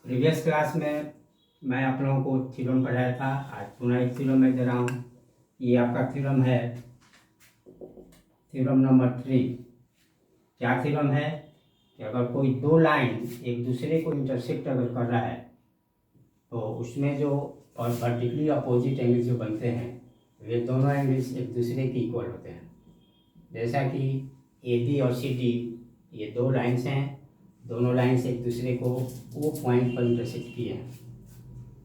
Previous class में मैं आप लोगों को थ्योरम पढ़ाया था। आज पुनः एक थ्योरम मैं दे रहा हूँ। ये आपका थ्योरम है, थ्योरम नंबर 3। क्या थ्योरम है कि अगर कोई दो लाइन एक दूसरे को इंटरसेक्ट अगर कर रहा है तो उसमें जो और वर्टिकली अपोजिट एंगल जो बनते हैं वे दोनों एंगल्स एक दूसरे के इक्वल होते हैं। जैसा कि ए बी और सी डी ये दो लाइन्स हैं, दोनों लाइन्स एक दूसरे को वो पॉइंट पर इंटरसेक्ट किए हैं।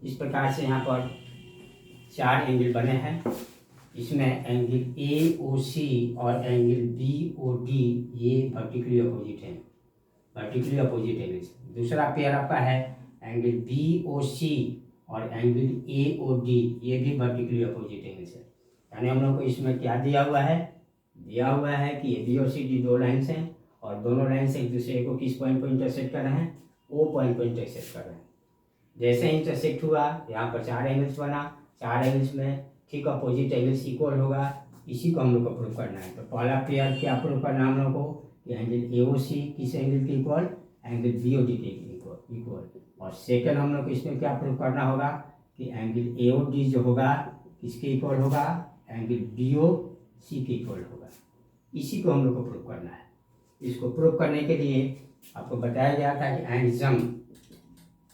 इस प्रकार से यहाँ पर चार एंगल बने हैं। इसमें एंगल ए ओ सी और एंगल बी ओ डी ये वर्टिकली अपोजिट हैं, वर्टिकली अपोजिट एंगल्स। दूसरा पेयर आपका है एंगल बी ओ सी और एंगल ए ओ डी, ये भी वर्टिकली अपोजिट एंगल्स है। यानी हम लोग को इसमें क्या दिया हुआ है? दिया हुआ है कि ए बी और सी डी दो लाइन्स हैं और दोनों लाइन्स एक दूसरे को किस पॉइंट पर इंटरसेक्ट कर रहे हैं? ओ पॉइंट पर इंटरसेक्ट कर रहे हैं। जैसे इंटरसेक्ट हुआ यहाँ पर चार एंगल्स बना, चार एंगल्स में ठीक अपोजिट एंगल्स इक्वल होगा। इसी को हम लोग को प्रूव करना है। तो पहला पेयर क्या प्रूव करना है हम लोग को कि एंगल ए ओ सी किस एंगल के equal? Angle B O D के इक्वल। और सेकंड हम लोग को इसमें क्या प्रूव करना होगा कि एंगल ए ओ डी जो होगा किसके इक्वल होगा? एंगल बी ओ सी के इक्वल होगा। इसी को हम लोग को प्रूव करना है। इसको प्रूव करने के लिए आपको बताया गया था कि एंगजम,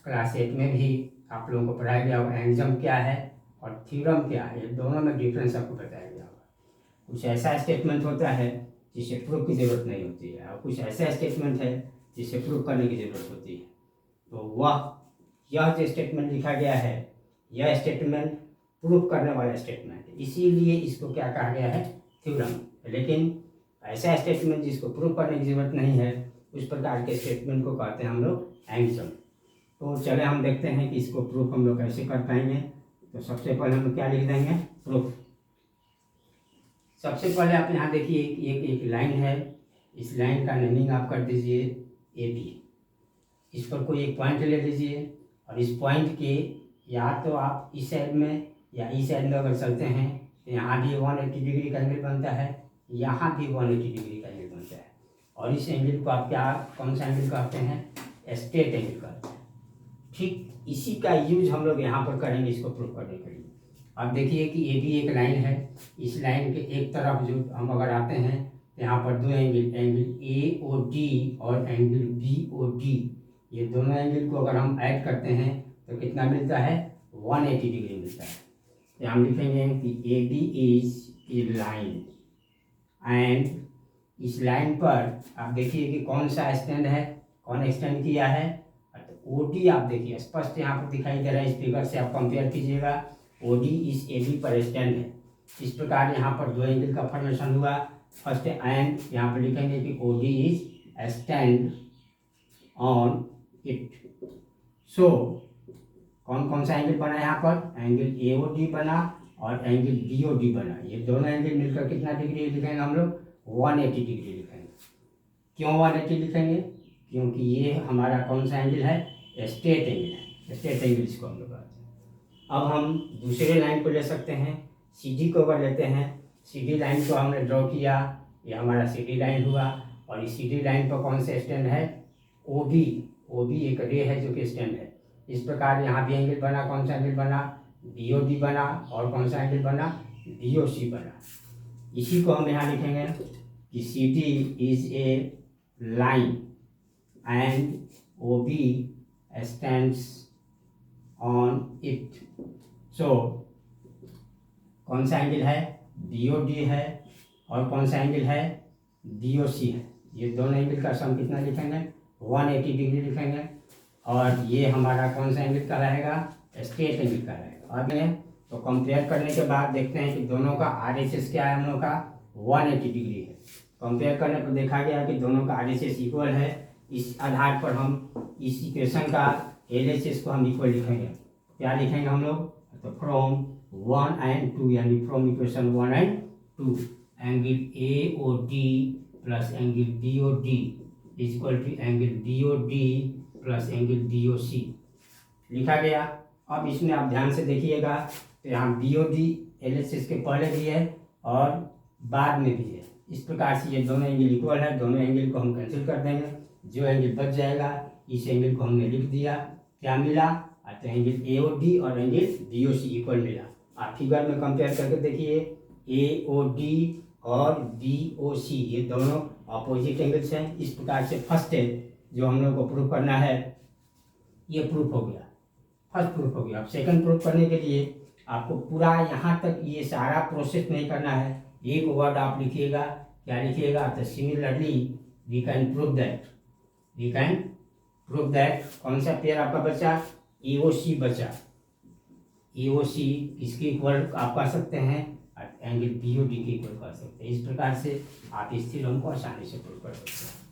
क्लास 8 में भी आप लोगों को पढ़ाया गया होगा एंगजम क्या है और थ्योरम क्या है। ये दोनों में डिफरेंस आपको बताया गया होगा। कुछ ऐसा स्टेटमेंट होता है जिसे प्रूव की ज़रूरत नहीं होती है और कुछ ऐसा स्टेटमेंट है जिसे प्रूव करने की ज़रूरत होती है। तो यह जो स्टेटमेंट लिखा गया है यह स्टेटमेंट प्रूव करने वाला स्टेटमेंट है, इसीलिए इसको क्या कहा गया है? थ्योरम। लेकिन ऐसा स्टेटमेंट जिसको प्रूव करने की ज़रूरत नहीं है उस प्रकार के स्टेटमेंट को कहते हैं हम लोग एंगजम। तो चले हम देखते हैं कि इसको प्रूफ हम लोग कैसे कर पाएंगे। तो सबसे पहले हम क्या लिख देंगे? प्रूफ। सबसे पहले आप यहाँ देखिए एक लाइन है, इस लाइन का नेमिंग आप कर दीजिए ए बी। इस पर कोई एक पॉइंट ले लीजिए और इस पॉइंट के या तो आप इस साइड में या इस साइड में अगर चलते हैं तो यहाँ भी 180 डिग्री का एंगल बनता है, यहाँ भी 180 डिग्री का एंगल बनता है। और इस एंगल को आप कौन सा एंगल कहते हैं? स्ट्रेट एंगल कहते हैं। ठीक इसी का यूज हम लोग यहाँ पर करेंगे इसको प्रूव करने के लिए। अब देखिए कि ए बी एक लाइन है, इस लाइन के एक तरफ जो हम अगर आते हैं तो यहाँ पर दो एंगल ए ओ डी और एंगल बी ओ डी, ये दोनों एंगल को अगर हम ऐड करते हैं तो कितना मिलता है? 180 डिग्री मिलता है। तो हम लिखेंगे कि A B is a line and इस लाइन पर आप देखिए कि कौन सा स्टैंड है, कौन एक्सटेंड किया है? ओ डी आप देखिए स्पष्ट यहाँ पर दिखाई दे रहा है। इस फिगर से आप कंपेयर कीजिएगा, ओ डी इस ए बी पर स्टैंड है। इस प्रकार यहाँ पर दो एंगल का फॉर्मेशन हुआ। फर्स्ट एंड यहाँ पर लिखेंगे कि O D is stand on it. So कौन कौन सा एंगल बना यहाँ पर? एंगल ए ओ डी बना और एंगल बी ओ डी बना। ये दोनों एंगल मिलकर कितना डिग्री लिखेंगे हम लोग? 180 डिग्री लिखेंगे। क्यों 180 लिखेंगे? क्योंकि ये हमारा कौन सा एंगल है? स्ट्रेट एंगल है। स्ट्रेट एंगल इसको हम लोग कहते हैं। अब हम दूसरे लाइन को ले सकते हैं, सी डी को अगर लेते हैं, सी डी लाइन को हमने ड्रॉ किया, ये हमारा सी डी लाइन हुआ और इस सी डी लाइन पर कौन सा स्टैंड है? O B. ओ बी एक रे है जो कि स्टैंड है। इस प्रकार यहाँ भी एंगल बना, कौन सा एंगल बना? बी ओ डी बना। और कौन सा एंगल बना? बी ओ सी बना। इसी को हम यहाँ लिखेंगे कि C D is a line and OB stands on it. So कौन सा एंगल है? BOD है और कौन सा एंगल है? BOC है। ये दोनों एंगल का सम कितना लिखेंगे? 180 डिग्री लिखेंगे। और ये हमारा कौन सा एंगल का रहेगा? स्ट्रेट एंगल का रहेगा। अब तो कंपेयर करने के बाद देखते हैं कि दोनों का RHS क्या है? हम लोग का 180 डिग्री है। कंपेयर करने पर देखा गया कि दोनों का RHS इक्वल है। इस आधार पर हम इस इक्वेशन का LHS को हम इक्वल लिखेंगे। क्या लिखेंगे हम लोग? तो फ्रॉम 1 and 2 यानी from equation 1 and 2 angle AOD plus angle BOD is equal to angle BOD plus angle BOC लिखा गया। अब इसमें आप ध्यान से देखिएगा तो यहाँ BOD LHS के पहले भी है और बाद में भी है। इस प्रकार से ये दोनों एंगल इक्वल है। दोनों एंगल को हम कैंसिल कर देंगे। जो एंगल बच जाएगा इस एंगल को हमने लिख दिया क्या मिला, तो एंगल AOD और एंगल BOC इक्वल मिला। आप फिगर में कंपेयर करके देखिए, AOD और BOC ये दोनों अपोजिट एंगल्स हैं। इस प्रकार से फर्स्ट है जो हम लोग को प्रूफ करना है, ये प्रूफ हो गया, फर्स्ट प्रूफ हो गया। अब सेकंड प्रूफ करने के लिए आपको पूरा यहाँ तक ये सारा प्रोसेस नहीं करना है, एक वर्ड आप लिखिएगा, क्या लिखिएगा, तो similarly we can prove that, कौन सा पेयर आपका बचा, AOC बचा, AOC किसके इक्वल आप कर सकते हैं, एंगल BOD के इक्वल कर सकते हैं। इस प्रकार से आप इस थ्योरम को आसानी से प्रूव कर सकते हैं।